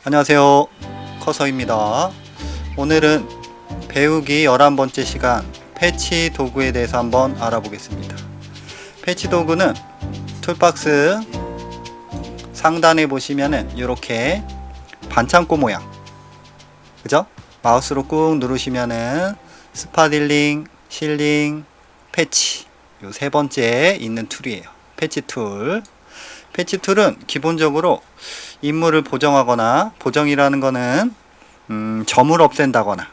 안녕하세요, 커서입니다. 오늘은 배우기 11번째 시간 패치 도구에 대해서 한번 알아보겠습니다. 패치 도구는 툴박스 상단에 보시면은 이렇게 반창고 모양, 그죠? 마우스로 꾹 누르시면은 스파딜링, 실링, 패치, 요 세 번째에 있는 툴이에요. 패치 툴. 패치 툴은 기본적으로 인물을 보정하거나, 보정이라는 거는 점을 없앤다거나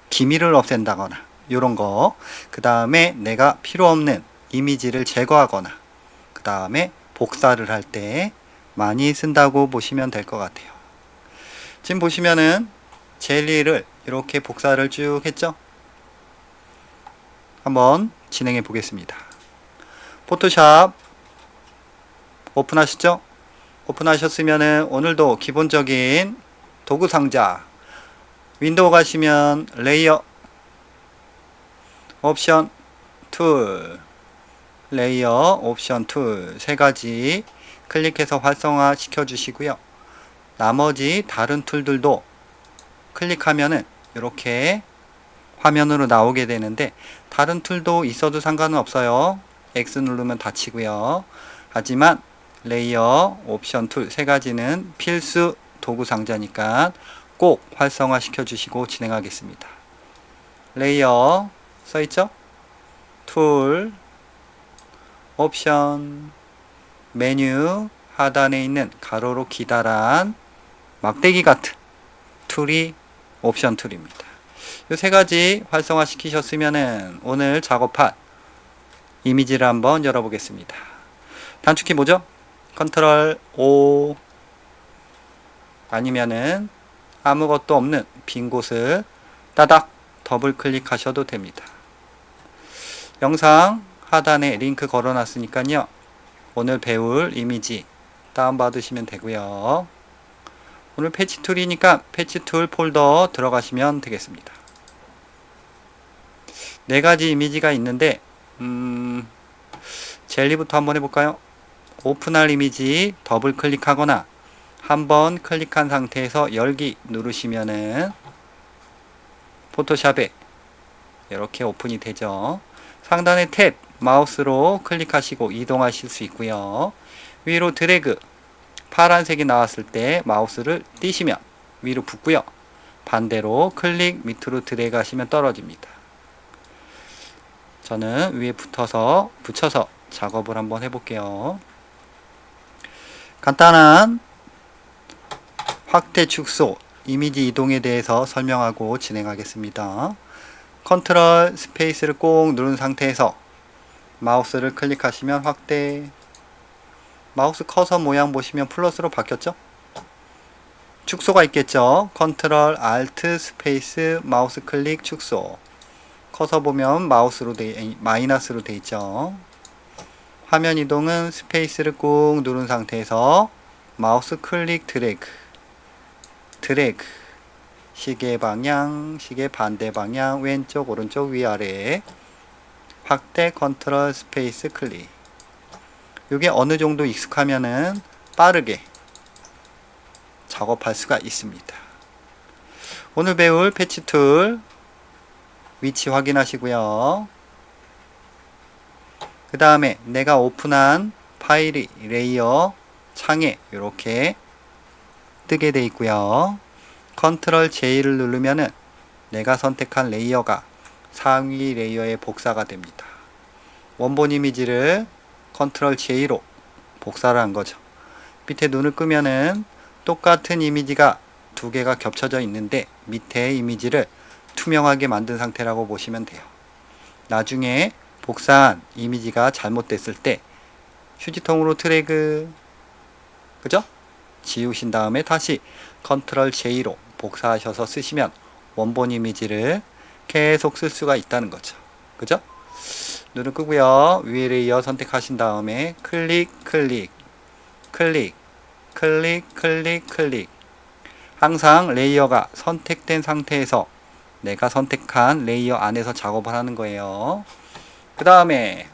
기미를 없앤다거나 이런 거, 그 다음에 내가 필요 없는 이미지를 제거하거나, 그 다음에 복사를 할 때 많이 쓴다고 보시면 될 것 같아요. 지금 보시면은 젤리를 이렇게 복사를 쭉 했죠. 한번 진행해 보겠습니다. 포토샵 오픈하시죠. 오픈하셨으면은 오늘도 기본적인 도구 상자, 윈도우 가시면 레이어, 옵션, 툴, 레이어, 옵션, 툴 세 가지 클릭해서 활성화 시켜 주시고요. 나머지 다른 툴들도 클릭하면은 이렇게 화면으로 나오게 되는데, 다른 툴도 있어도 상관은 없어요. X 누르면 닫히고요. 하지만 레이어, 옵션, 툴 세 가지는 필수 도구 상자니까 꼭 활성화 시켜 주시고 진행하겠습니다. 레이어 써있죠? 툴, 옵션, 메뉴 하단에 있는 가로로 기다란 막대기 같은 툴이 옵션 툴입니다. 이 세 가지 활성화 시키셨으면은 오늘 작업한 이미지를 한번 열어보겠습니다. 단축키 뭐죠? 컨트롤 O, 아니면은 아무것도 없는 빈 곳을 따닥 더블 클릭하셔도 됩니다. 영상 하단에 링크 걸어 놨으니까요, 오늘 배울 이미지 다운받으시면 되고요. 오늘 패치 툴이니까 패치 툴 폴더 들어가시면 되겠습니다. 네 가지 이미지가 있는데 젤리부터 한번 해볼까요? 오픈할 이미지 더블 클릭하거나 한번 클릭한 상태에서 열기 누르시면은 포토샵에 이렇게 오픈이 되죠. 상단에 탭 마우스로 클릭하시고 이동하실 수 있고요. 위로 드래그, 파란색이 나왔을 때 마우스를 띄시면 위로 붙고요. 반대로 클릭 밑으로 드래그 하시면 떨어집니다. 저는 위에 붙여서 작업을 한번 해볼게요. 간단한 확대, 축소, 이미지 이동에 대해서 설명하고 진행하겠습니다. 컨트롤 스페이스를 꼭 누른 상태에서 마우스를 클릭하시면 확대, 마우스 커서 모양 보시면 플러스로 바뀌었죠? 축소가 있겠죠? 컨트롤 알트 스페이스 마우스 클릭 축소. 커서 보면 마이너스로 돼 있죠. 화면 이동은 스페이스를 꾹 누른 상태에서 마우스 클릭 드래그, 시계 방향, 시계 반대 방향, 왼쪽 오른쪽 위아래 확대 컨트롤 스페이스 클릭. 이게 어느 정도 익숙하면은 빠르게 작업할 수가 있습니다. 오늘 배울 패치 툴 위치 확인하시고요. 그 다음에 내가 오픈한 파일이 레이어 창에 이렇게 뜨게 돼 있고요. 컨트롤 J를 누르면은 내가 선택한 레이어가 상위 레이어에 복사가 됩니다. 원본 이미지를 컨트롤 J로 복사를 한 거죠. 밑에 눈을 끄면은 똑같은 이미지가 두 개가 겹쳐져 있는데 밑에 이미지를 투명하게 만든 상태라고 보시면 돼요. 나중에 복사한 이미지가 잘못됐을 때 휴지통으로 드래그, 그죠? 지우신 다음에 다시 컨트롤 J로 복사하셔서 쓰시면 원본 이미지를 계속 쓸 수가 있다는 거죠. 그죠? 눈을 끄고요. 위에 레이어 선택하신 다음에 클릭. 항상 레이어가 선택된 상태에서 내가 선택한 레이어 안에서 작업을 하는 거예요. 그 다음에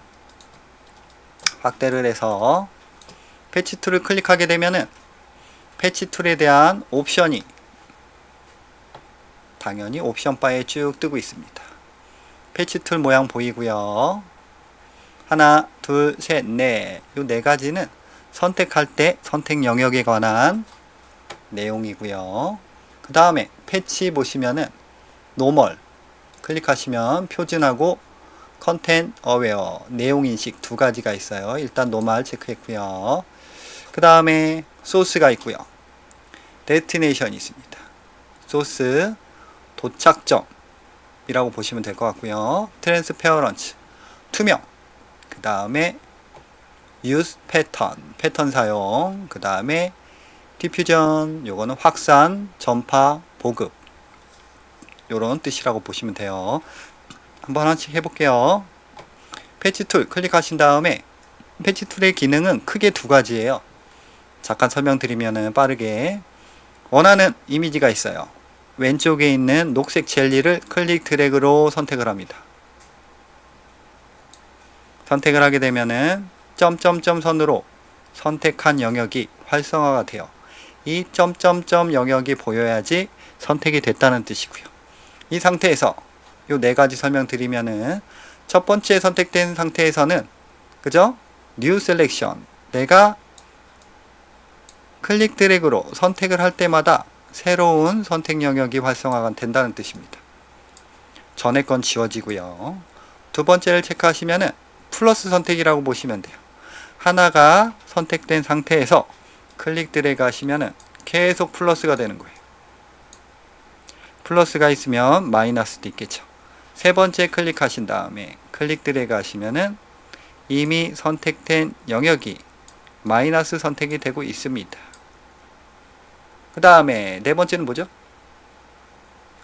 확대를 해서 패치 툴을 클릭하게 되면은 패치 툴에 대한 옵션이 당연히 옵션 바에 쭉 뜨고 있습니다. 패치 툴 모양 보이고요. 하나, 둘, 셋, 넷. 이 네 가지는 선택할 때 선택 영역에 관한 내용이고요. 그 다음에 패치 보시면은 노멀 클릭하시면 표준하고 컨텐트 어웨어 내용 인식 두 가지가 있어요. 일단 노멀 체크했고요. 그 다음에 소스가 있고요. 데스티네이션이 있습니다. 소스 도착점이라고 보시면 될 것 같고요. 트랜스페어런츠 투명. 그 다음에 use 패턴 사용. 그 다음에 디퓨전 요거는 확산, 전파, 보급 요런 뜻이라고 보시면 돼요. 한번 하나씩 해볼게요. 패치 툴 클릭하신 다음에 패치 툴의 기능은 크게 두 가지예요. 잠깐 설명드리면은 빠르게 원하는 이미지가 있어요. 왼쪽에 있는 녹색 젤리를 클릭 드래그로 선택을 합니다. 선택을 하게 되면은 점점점 선으로 선택한 영역이 활성화가 돼요. 이 점점점 영역이 보여야지 선택이 됐다는 뜻이고요. 이 상태에서 요 네 가지 설명드리면은 첫 번째 선택된 상태에서는 그죠? New Selection 내가 클릭 드래그로 선택을 할 때마다 새로운 선택 영역이 활성화가 된다는 뜻입니다. 전에 건 지워지고요. 두 번째를 체크하시면은 플러스 선택이라고 보시면 돼요. 하나가 선택된 상태에서 클릭 드래그 하시면은 계속 플러스가 되는 거예요. 플러스가 있으면 마이너스도 있겠죠. 세 번째 클릭하신 다음에 클릭 드래그 하시면은 이미 선택된 영역이 마이너스 선택이 되고 있습니다. 그 다음에 네 번째는 뭐죠?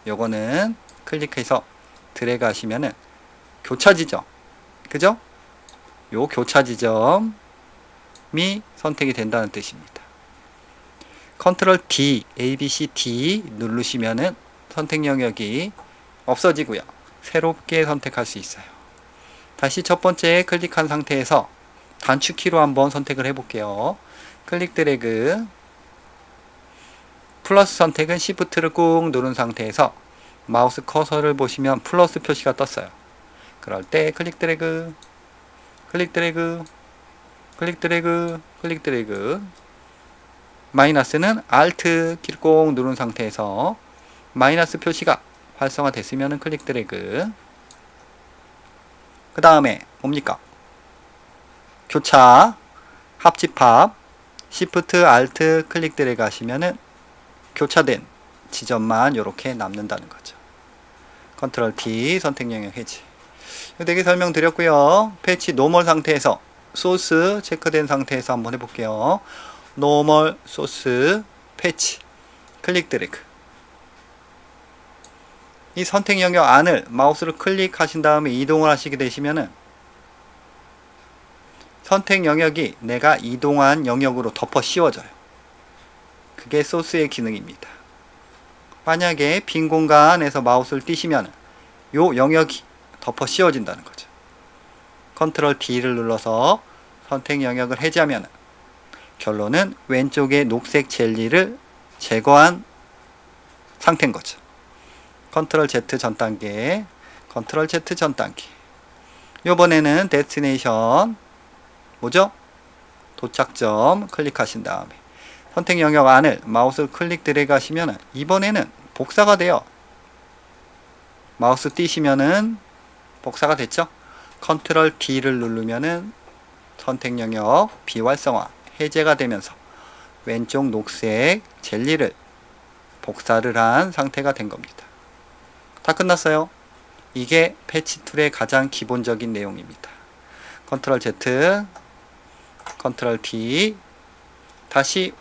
요거는 클릭해서 드래그 하시면은 교차 지점. 그죠? 요 교차 지점이 선택이 된다는 뜻입니다. 컨트롤 D, A, B, C, D 누르시면은 선택 영역이 없어지고요. 새롭게 선택할 수 있어요. 다시 첫 번째 클릭한 상태에서 단축키로 한번 선택을 해볼게요. 클릭 드래그 플러스 선택은 Shift를 꾹 누른 상태에서 마우스 커서를 보시면 플러스 표시가 떴어요. 그럴 때 클릭 드래그 클릭 드래그 클릭 드래그 클릭 드래그 마이너스는 Alt 키를 꼭 누른 상태에서 마이너스 표시가 활성화 됐으면 클릭 드래그 그 다음에 뭡니까? 교차 합집합 Shift Alt 클릭 드래그 하시면은 교차된 지점만 이렇게 남는다는 거죠. 컨트롤 T 선택 영역 해지. 4개 설명드렸고요. 패치 노멀 상태에서 소스 체크된 상태에서 한번 해볼게요. 노멀 소스 패치 클릭 드래그 이 선택 영역 안을 마우스를 클릭하신 다음에 이동을 하시게 되시면은 선택 영역이 내가 이동한 영역으로 덮어 씌워져요. 그게 소스의 기능입니다. 만약에 빈 공간에서 마우스를 띄시면 요 영역이 덮어 씌워진다는 거죠. 컨트롤 D를 눌러서 선택 영역을 해제하면 결론은 왼쪽에 녹색 젤리를 제거한 상태인 거죠. 컨트롤 Z 전 단계, 컨트롤 Z 전 단계. 요번에는 데스티네이션 뭐죠? 도착점 클릭하신 다음에 선택 영역 안을 마우스 클릭 드래그 하시면 이번에는 복사가 돼요. 마우스 띄시면은 복사가 됐죠? 컨트롤 D를 누르면은 선택 영역 비활성화 해제가 되면서 왼쪽 녹색 젤리를 복사를 한 상태가 된 겁니다. 다 끝났어요. 이게 패치 툴의 가장 기본적인 내용입니다. 컨트롤 Z, 컨트롤 D 다시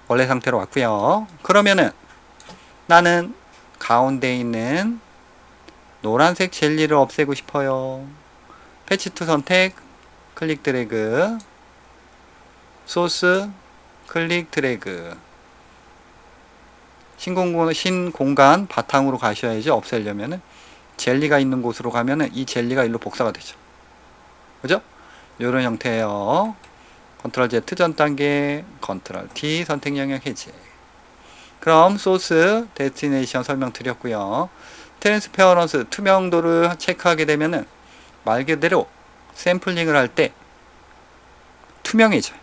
원래 상태로 왔고요. 그러면은 나는 가운데 있는 노란색 젤리를 없애고 싶어요. 패치 툴 선택 클릭 드래그 소스 클릭 드래그 신공간 바탕으로 가셔야지. 없애려면은 젤리가 있는 곳으로 가면은 이 젤리가 일로 복사가 되죠. 그죠? 이런 형태예요. 컨트롤 Z 전 단계, 컨트롤 T 선택 영역 해제. 그럼 소스, 데스티네이션 설명드렸고요. 트랜스페어런스, 투명도를 체크하게 되면은 말 그대로 샘플링을 할 때 투명해져요.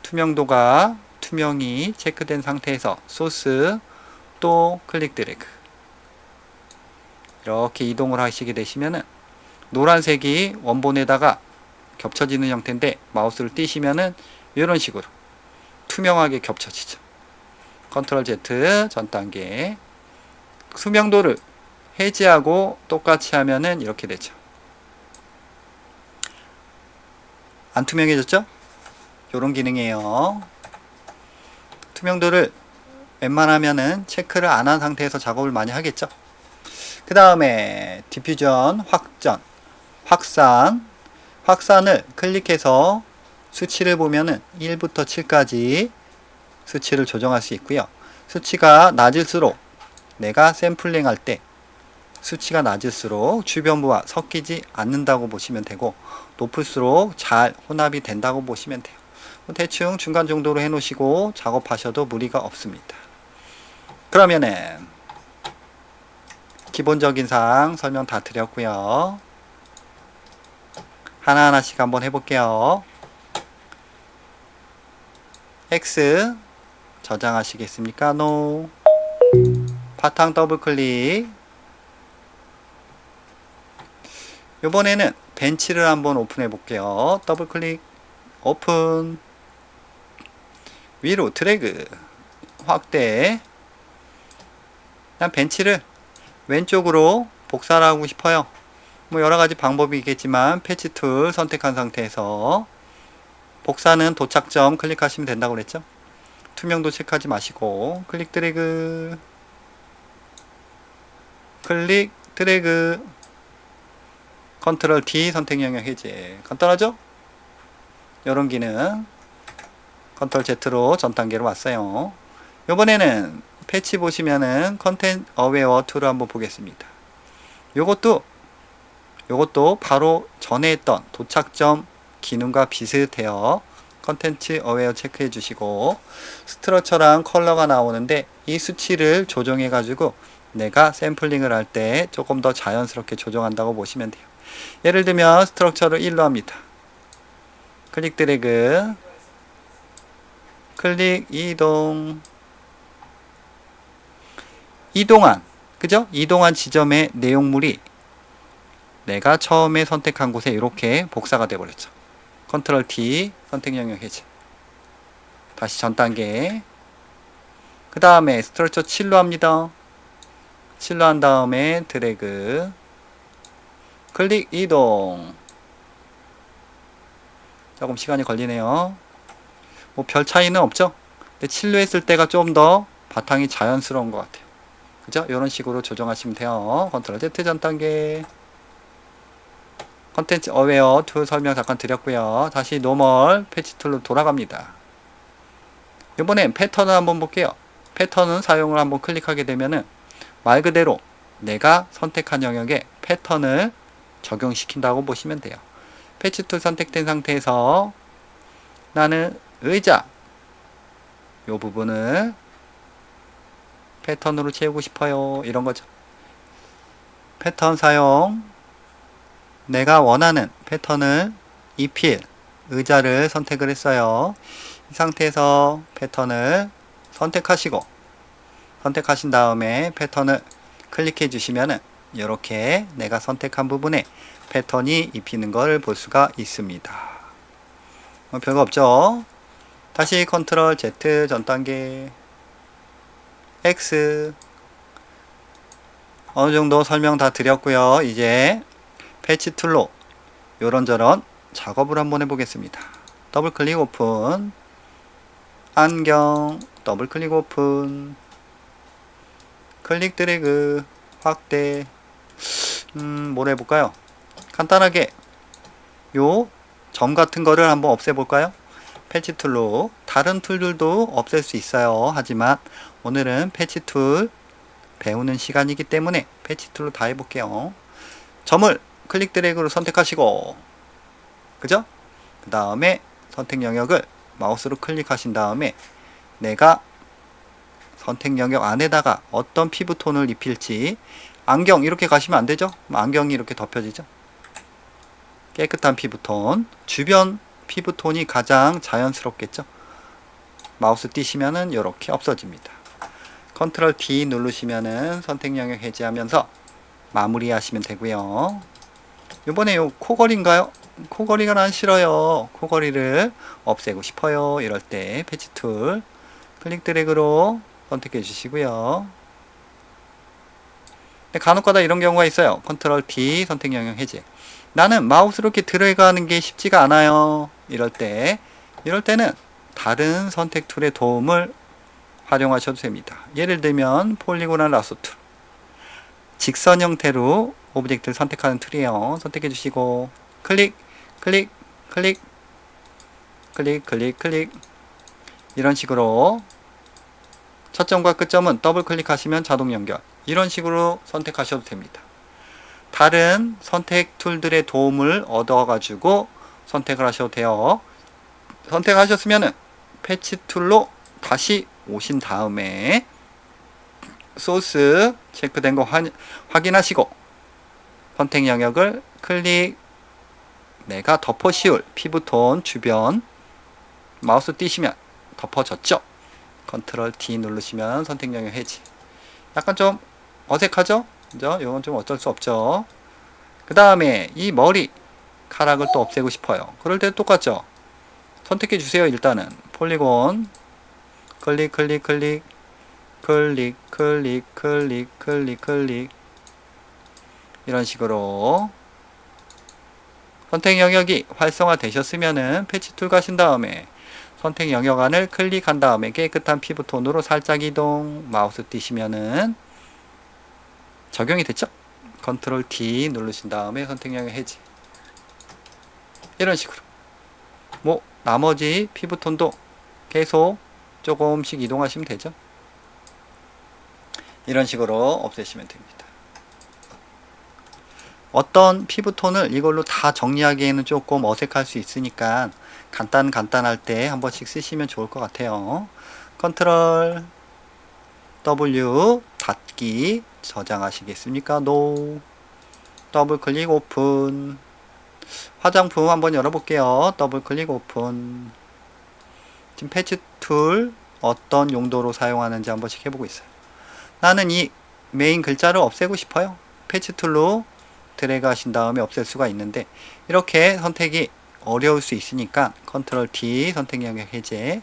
투명도가 투명이 체크된 상태에서 소스 또 클릭 드래그 이렇게 이동을 하시게 되시면은 노란색이 원본에다가 겹쳐지는 형태인데 마우스를 띄시면은 이런 식으로 투명하게 겹쳐지죠. 컨트롤 Z 전 단계. 투명도를 해제하고 똑같이 하면은 이렇게 되죠. 안 투명해졌죠? 요런 기능이에요. 투명도를 웬만하면은 체크를 안 한 상태에서 작업을 많이 하겠죠. 그 다음에 디퓨전, 확산을 클릭해서 수치를 보면은 1부터 7까지 수치를 조정할 수 있고요. 수치가 낮을수록 내가 샘플링 할 때 수치가 낮을수록 주변부와 섞이지 않는다고 보시면 되고, 높을수록 잘 혼합이 된다고 보시면 돼요. 대충 중간 정도로 해 놓으시고 작업하셔도 무리가 없습니다. 그러면은 기본적인 사항 설명 다 드렸고요. 하나하나씩 한번 해볼게요. X 저장하시겠습니까? No. 바탕 더블 클릭. 이번에는 벤치를 한번 오픈해 볼게요. 더블 클릭, 오픈. 위로 드래그, 확대. 그냥 벤치를 왼쪽으로 복사를 하고 싶어요. 뭐 여러가지 방법이 있겠지만 패치 툴 선택한 상태에서 복사는 도착점 클릭하시면 된다고 그랬죠. 투명도 체크하지 마시고 클릭 드래그, 클릭 드래그, 컨트롤 D 선택 영역 해제. 간단하죠? 이런 기능. 컨트롤 Z로 전 단계로 왔어요. 이번에는 패치 보시면은 컨텐츠 어웨어 툴을 한번 보겠습니다. 요것도 바로 전에 했던 도착점 기능과 비슷해요. 컨텐츠 어웨어 체크해 주시고, 스트럭처랑 컬러가 나오는데 이 수치를 조정해 가지고 내가 샘플링을 할 때 조금 더 자연스럽게 조정한다고 보시면 돼요. 예를 들면 스트럭처를 1로 합니다. 클릭 드래그, 클릭 이동한, 그죠? 이동한 지점의 내용물이 내가 처음에 선택한 곳에 이렇게 복사가 되어 버렸죠. 컨트롤 T 선택 영역 해제. 다시 전 단계. 그 다음에 스트럭처 7로 합니다. 7로 한 다음에 드래그, 클릭 이동. 조금 시간이 걸리네요. 뭐 별 차이는 없죠? 근데 7로 했을 때가 좀 더 바탕이 자연스러운 것 같아요. 그죠? 이런 식으로 조정하시면 돼요. 컨트롤 Z 전 단계. 컨텐츠 어웨어 툴 설명 잠깐 드렸고요. 다시 노멀 패치 툴로 돌아갑니다. 이번엔 패턴을 한번 볼게요. 패턴은 사용을 한번 클릭하게 되면은 말 그대로 내가 선택한 영역에 패턴을 적용시킨다고 보시면 돼요. 패치 툴 선택된 상태에서 나는 의자 이 부분을 패턴으로 채우고 싶어요. 이런 거죠. 패턴 사용. 내가 원하는 패턴을 입힐 의자를 선택을 했어요. 이 상태에서 패턴을 선택하시고, 선택하신 다음에 패턴을 클릭해 주시면은 이렇게 내가 선택한 부분에 패턴이 입히는 걸 볼 수가 있습니다. 별거 없죠? 다시 컨트롤 Z 전 단계, X. 어느 정도 설명 다 드렸고요. 이제 패치 툴로 요런저런 작업을 한번 해보겠습니다. 더블 클릭 오픈, 안경, 더블 클릭 오픈, 클릭 드래그, 확대. 뭘 해볼까요? 간단하게 요 점 같은 거를 한번 없애볼까요? 패치 툴로. 다른 툴들도 없앨 수 있어요. 하지만 오늘은 패치 툴 배우는 시간이기 때문에 패치 툴로 다 해볼게요. 점을 클릭 드래그로 선택하시고, 그죠? 그 다음에 선택 영역을 마우스로 클릭하신 다음에 내가 선택 영역 안에다가 어떤 피부톤을 입힐지, 안경 이렇게 가시면 안 되죠? 안경이 이렇게 덮여지죠? 깨끗한 피부톤, 주변 피부톤이 가장 자연스럽겠죠? 마우스 띄시면은 이렇게 없어집니다. 컨트롤 D 누르시면은 선택 영역 해제하면서 마무리하시면 되고요. 이번에 요 코걸이인가요? 코걸이가 난 싫어요. 코걸이를 없애고 싶어요. 이럴 때 패치 툴 클릭 드래그로 선택해 주시고요. 간혹가다 이런 경우가 있어요. 컨트롤 D 선택 영역 해제. 나는 마우스로 이렇게 드래그하는 게 쉽지가 않아요. 이럴 때는 다른 선택 툴의 도움을 활용하셔도 됩니다. 예를 들면 폴리곤al 라소 툴, 직선 형태로 오브젝트를 선택하는 툴이에요. 선택해 주시고 클릭 클릭 클릭 클릭 클릭 클릭 이런 식으로 첫 점과 끝점은 더블 클릭하시면 자동 연결, 이런 식으로 선택하셔도 됩니다. 다른 선택 툴들의 도움을 얻어 가지고 선택을 하셔도 돼요. 선택하셨으면 패치 툴로 다시 오신 다음에 소스 체크된 거 확인하시고 선택 영역을 클릭, 내가 덮어 씌울 피부톤 주변 마우스 띄시면 덮어졌죠? 컨트롤 D 누르시면 선택 영역 해지. 약간 좀 어색하죠? 그죠? 이건 좀 어쩔 수 없죠. 그 다음에 이 머리카락을 또 없애고 싶어요. 그럴 때 똑같죠? 선택해 주세요. 일단은 폴리곤 클릭 클릭 클릭 클릭 클릭 클릭 클릭 클릭 이런 식으로 선택 영역이 활성화 되셨으면은 패치 툴 가신 다음에 선택 영역 안을 클릭한 다음에 깨끗한 피부톤으로 살짝 이동, 마우스 띄시면은 적용이 됐죠? 컨트롤 D 누르신 다음에 선택 영역 해지. 이런 식으로 뭐 나머지 피부톤도 계속 조금씩 이동하시면 되죠. 이런 식으로 없애시면 됩니다. 어떤 피부톤을 이걸로 다 정리하기에는 조금 어색할 수 있으니까 간단할 때 한 번씩 쓰시면 좋을 것 같아요. 컨트롤 W 닫기 저장하시겠습니까? No. 더블 클릭 오픈. 화장품 한번 열어볼게요. 더블 클릭 오픈. 지금 패치 툴 어떤 용도로 사용하는지 한 번씩 해보고 있어요. 나는 이 메인 글자를 없애고 싶어요. 패치 툴로 드래그 하신 다음에 없앨 수가 있는데 이렇게 선택이 어려울 수 있으니까 컨트롤 D 선택 영역 해제.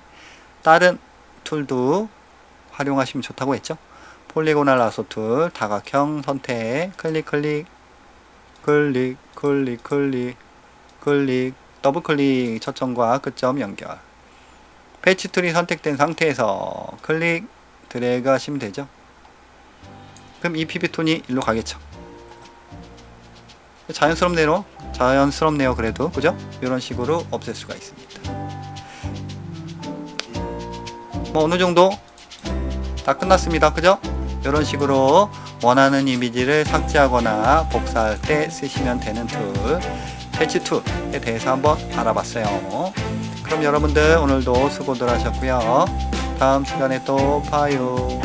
다른 툴도 활용하시면 좋다고 했죠. 폴리고날 라소 툴 다각형 선택 클릭 클릭 클릭 클릭 클릭 클릭 더블 클릭 첫 점과 끝점 연결. 패치 툴이 선택된 상태에서 클릭 드래그 하시면 되죠. 그럼 이 피부톤이 일로 가겠죠. 자연스럽네요. 그래도 그죠? 이런 식으로 없앨 수가 있습니다. 뭐 어느 정도 다 끝났습니다. 그죠? 이런 식으로 원하는 이미지를 삭제하거나 복사할 때 쓰시면 되는 툴, 패치 툴에 대해서 한번 알아봤어요. 그럼 여러분들 오늘도 수고들 하셨고요. 다음 시간에 또 봐요.